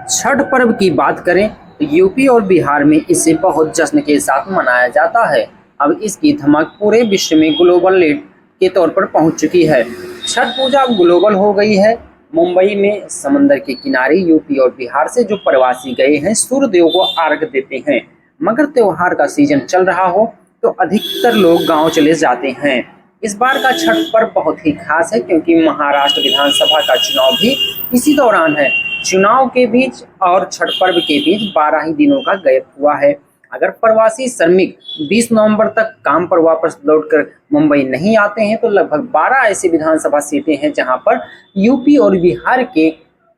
छठ पर्व की बात करें तो यूपी और बिहार में इसे बहुत जश्न के साथ मनाया जाता है। अब इसकी धमाक पूरे विश्व में ग्लोबल लीड के तौर पर पहुंच चुकी है। छठ पूजा ग्लोबल हो गई है। मुंबई में समंदर के किनारे यूपी और बिहार से जो प्रवासी गए हैं सूर्य देव को अर्घ देते हैं। मगर त्योहार का सीजन चल रहा हो तो अधिकतर लोग गांव चले जाते हैं। इस बार का छठ पर्व बहुत ही खास है क्योंकि महाराष्ट्र विधानसभा का चुनाव भी इसी दौरान है। चुनाव के बीच और छठ पर्व के बीच 12 ही दिनों का गैप हुआ है। अगर प्रवासी श्रमिक 20 नवंबर तक काम पर वापस लौटकर मुंबई नहीं आते हैं तो लगभग 12 ऐसी विधानसभा सीटें हैं जहां पर यूपी और बिहार के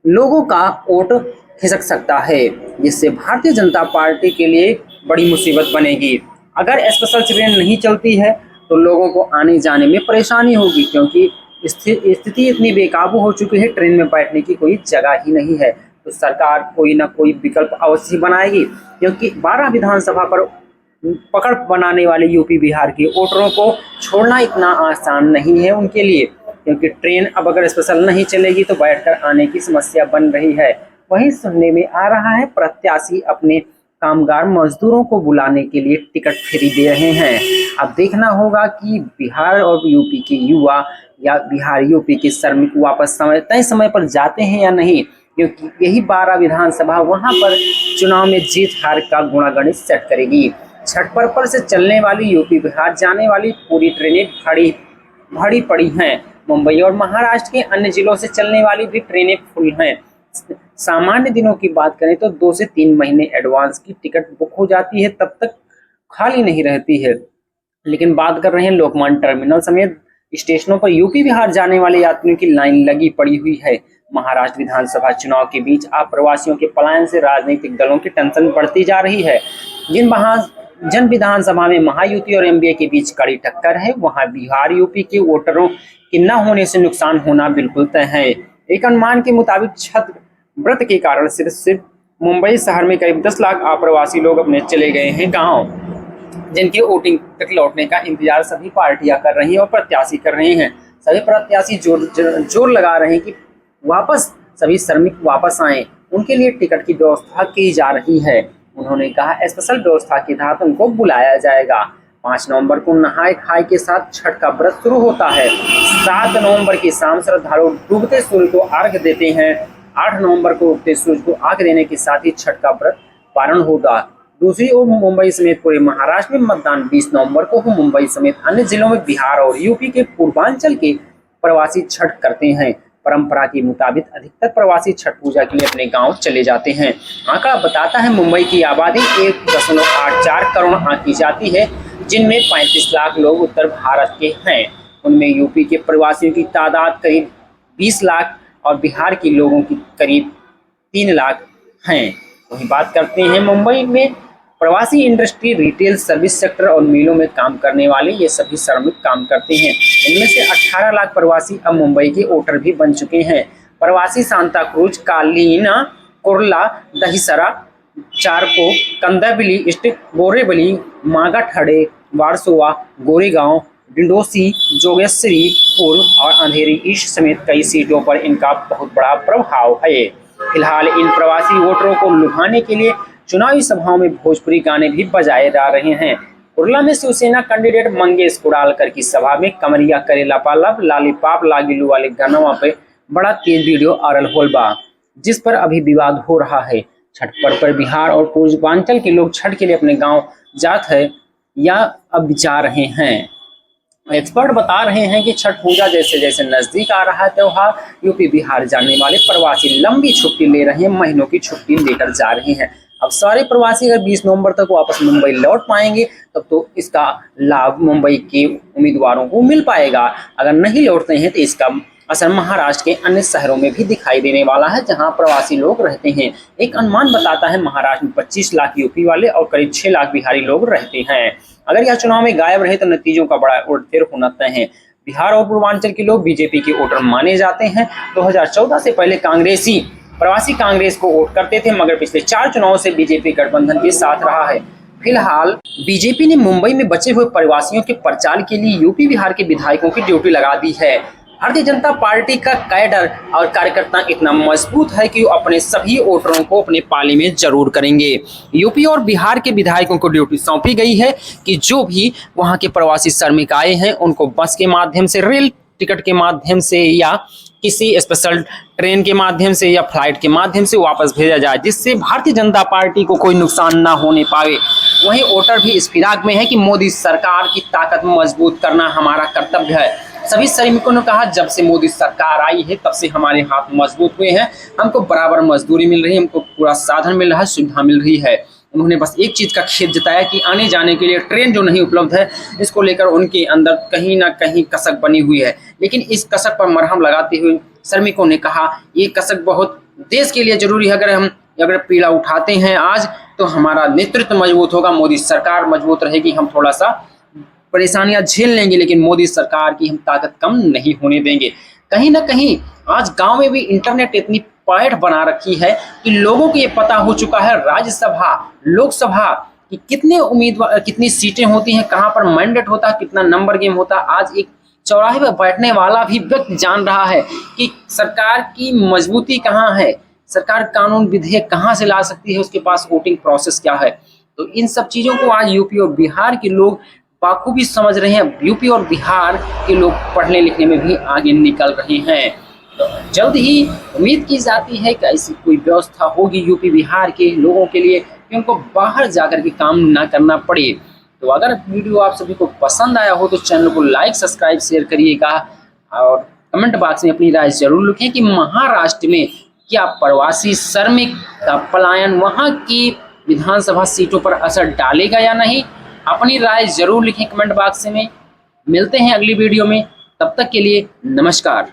लोगों का वोट खिसक सकता है, जिससे भारतीय जनता पार्टी के लिए बड़ी मुसीबत बनेगी। अगर स्पेशल ट्रेन नहीं चलती है तो लोगों को आने जाने में परेशानी होगी क्योंकि स्थिति इतनी बेकाबू हो चुकी है, ट्रेन में बैठने की कोई जगह ही नहीं है। तो सरकार कोई ना कोई विकल्प अवश्य बनाएगी क्योंकि 12 विधानसभा पर पकड़ बनाने वाले यूपी बिहार के वोटरों को छोड़ना इतना आसान नहीं है उनके लिए, क्योंकि ट्रेन अब अगर स्पेशल नहीं चलेगी तो बैठकर आने की समस्या बन रही है। वहीं सुनने में आ रहा है प्रत्याशी अपने कामगार मजदूरों को बुलाने के लिए टिकट फ्री दे रहे हैं। अब देखना होगा कि बिहार और यूपी के युवा या बिहार यूपी के श्रमिक वापस तय समय पर जाते हैं या नहीं, क्योंकि यही 12 विधानसभा वहां पर चुनाव में जीत हार का गुणागणित सेट करेगी। छठ पर्व पर से चलने वाली यूपी बिहार जाने वाली पूरी ट्रेनें भरी पड़ी हैं। मुंबई और महाराष्ट्र के अन्य जिलों से चलने वाली भी ट्रेनें फुल हैं। सामान्य दिनों की बात करें तो 2 से 3 महीने एडवांस की टिकट बुक हो जाती है, तब तक खाली नहीं रहती है। लेकिन बात कर रहे हैं लोकमान्य टर्मिनल समेत स्टेशनों पर यूपी बिहार जाने वाले यात्रियों की लाइन लगी पड़ी हुई है। महाराष्ट्र विधानसभा चुनाव के बीच अप्रवासियों के पलायन से राजनीतिक दलों की टेंशन बढ़ती जा रही है। जन विधानसभा में महायुति और एमडीए के बीच कड़ी टक्कर है, वहां बिहार यूपी के वोटरों के न होने से नुकसान होना बिल्कुल तय है। एक अनुमान के मुताबिक छठ व्रत के कारण सिर्फ मुंबई शहर में करीब 10 लाख अप्रवासी लोग अपने चले गए हैं गांव, जिनके वोटिंग तक लौटने का इंतजार सभी पार्टियां कर रही हैं और प्रत्याशी कर रहे हैं। सभी प्रत्याशी जोर लगा रहे हैं कि वापस सभी श्रमिक वापस आए, उनके लिए टिकट की व्यवस्था की जा रही है। उन्होंने कहा स्पेशल व्यवस्था के तहत उनको बुलाया जाएगा। 5 नवंबर को नहाय खाए के साथ छठ का व्रत शुरू होता है। 7 नवंबर की शाम श्रद्धालु डूबते सूर्य को अर्घ देते हैं। 8 नवंबर को उगते सूर्य को अर्घ देने के साथ ही छठ का व्रत पारण होगा। दूसरी ओर मुंबई समेत पूरे महाराष्ट्र में मतदान 20 नवंबर को हो। मुंबई समेत अन्य जिलों में बिहार और यूपी के पूर्वांचल के प्रवासी छठ करते हैं। परंपरा के मुताबिक अधिकतर प्रवासी छठ पूजा के लिए अपने गांव चले जाते हैं। आंकड़ा बताता है मुंबई की आबादी 1.84 करोड़ आंकी जाती है, जिनमें 35 लाख लोग उत्तर भारत के हैं। उनमें यूपी के प्रवासियों की तादाद करीब 20 लाख और बिहार के लोगों की करीब 3 लाख हैं। वहीं बात करते हैं मुंबई में प्रवासी इंडस्ट्री, रिटेल, सर्विस सेक्टर और मिलों में काम करने वाले ये सभी श्रमिक काम करते हैं। इनमें से 18 लाख प्रवासी अब मुंबई के वोटर भी बन चुके हैं। प्रवासी सांता क्रूज, कालीना, कुर्ला, दहिसरा, चारको, कंदाबिली, बोरेवली, मागाठड़े, वारसोवा, गोरेगांव, डिंडोसी, जोगेश्वरीपुर और अंधेरी ईस्ट समेत कई सीटों पर इनका बहुत बड़ा प्रभाव है। फिलहाल इन प्रवासी वोटरों को लुभाने के लिए चुनावी सभाओं में भोजपुरी गाने भी बजाए जा रहे हैं। कुर्ला में शिवसेना कैंडिडेट मंगेश कुडालकर की सभा में कमरिया करे लपालब लालीपाप लागिलू वाले गानों पे बड़ा तेज वीडियो वायरल होल बा, जिस पर अभी विवाद हो रहा है। छठ पर्व पर बिहार और पूर्वांचल के लोग छठ के लिए अपने गांव जात है या अब जा रहे हैं। एक्सपर्ट बता रहे हैं कि छठ पूजा जैसे जैसे नजदीक आ रहा है त्योहार, यूपी बिहार जाने वाले प्रवासी लंबी छुट्टी ले रहे हैं, महीनों की छुट्टी लेकर जा रहे हैं। अब सारे प्रवासी अगर 20 नवंबर तक वापस मुंबई लौट पाएंगे तब तो इसका लाभ मुंबई के उम्मीदवारों को मिल पाएगा। अगर नहीं लौटते हैं तो इसका असर महाराष्ट्र के अन्य शहरों में भी दिखाई देने वाला है, जहां प्रवासी लोग रहते हैं। एक अनुमान बताता है महाराष्ट्र में 25 लाख यूपी वाले और करीब 6 लाख बिहारी लोग रहते हैं। अगर यह चुनाव में गायब रहे तो नतीजों का बड़ा उलटफेर होना तय है। बिहार और पूर्वांचल के लोग बीजेपी के वोटर माने जाते हैं। 2014 से पहले प्रवासी कांग्रेस को वोट करते थे, मगर पिछले 4 चुनावों से बीजेपी गठबंधन के साथ रहा है। फिलहाल बीजेपी ने मुंबई में बचे हुए प्रवासियों के प्रचार के लिए यूपी बिहार के विधायकों की ड्यूटी लगा दी है। भारतीय जनता पार्टी का कैडर और कार्यकर्ता इतना मजबूत है कि वो अपने सभी वोटरों को अपने पाले में जरूर करेंगे। यूपी और बिहार के विधायकों को ड्यूटी सौंपी गई है कि जो भी वहां के प्रवासी श्रमिक आए हैं उनको बस के माध्यम से, रेल टिकट के माध्यम से या किसी स्पेशल ट्रेन के माध्यम से या फ्लाइट के माध्यम से वापस भेजा जाए, जिससे भारतीय जनता पार्टी को कोई नुकसान ना होने पाए। वहीं वोटर भी इस फिराक में है कि मोदी सरकार की ताकत मजबूत करना हमारा कर्तव्य है। सभी श्रमिकों ने कहा जब से मोदी सरकार आई है तब से हमारे हाथ मजबूत हुए हैं, हमको बराबर मजदूरी मिल रही है, हमको पूरा साधन मिल रहा है, सुविधा मिल रही है। उन्होंने बस एक चीज का खेद जताया कि आने जाने के लिए ट्रेन जो नहीं उपलब्ध है, इसको लेकर उनके अंदर कहीं ना कहीं कसक बनी हुई है। लेकिन इस कसक पर मरहम लगाते हुए श्रमिकों ने कहा ये कसक बहुत देश के लिए जरूरी है। अगर पीड़ा उठाते हैं आज तो हमारा नेतृत्व मजबूत होगा, मोदी सरकार मजबूत रहेगी, हम थोड़ा सा परेशानियां झेल लेंगे लेकिन मोदी सरकार की हम ताकत कम नहीं होने देंगे। कहीं ना कहीं आज गांव में भी इंटरनेट इतनी पैठ बना रखी है कि लोगों को ये पता हो चुका है राज्यसभा, लोकसभा कि कितने उम्मीदवार, कितनी सीटें होती हैं, कहां पर मैंडेट होता है, कितना नंबर गेम होता है। आज एक चौराहे पर बैठने वाला भी व्यक्ति जान रहा है कि सरकार की मजबूती कहाँ है, सरकार कानून विधेयक कहाँ से ला सकती है, उसके पास वोटिंग प्रोसेस क्या है। तो इन सब चीजों को आज यूपी और बिहार के लोग बाखूबी समझ रहे हैं। यूपी और बिहार के लोग पढ़ने लिखने में भी आगे निकल रहे हैं। तो जल्द ही उम्मीद की जाती है कि ऐसी कोई व्यवस्था होगी यूपी बिहार के लोगों के लिए कि उनको बाहर जाकर के काम ना करना पड़े। तो अगर वीडियो आप सभी को पसंद आया हो तो चैनल को लाइक, सब्सक्राइब, शेयर करिएगा और कमेंट बॉक्स में अपनी राय जरूर लिखें कि महाराष्ट्र में क्या प्रवासी श्रमिक का पलायन वहां की विधानसभा सीटों पर असर डालेगा या नहीं। अपनी राय जरूर लिखें कमेंट बॉक्स में। मिलते हैं अगली वीडियो में, तब तक के लिए नमस्कार।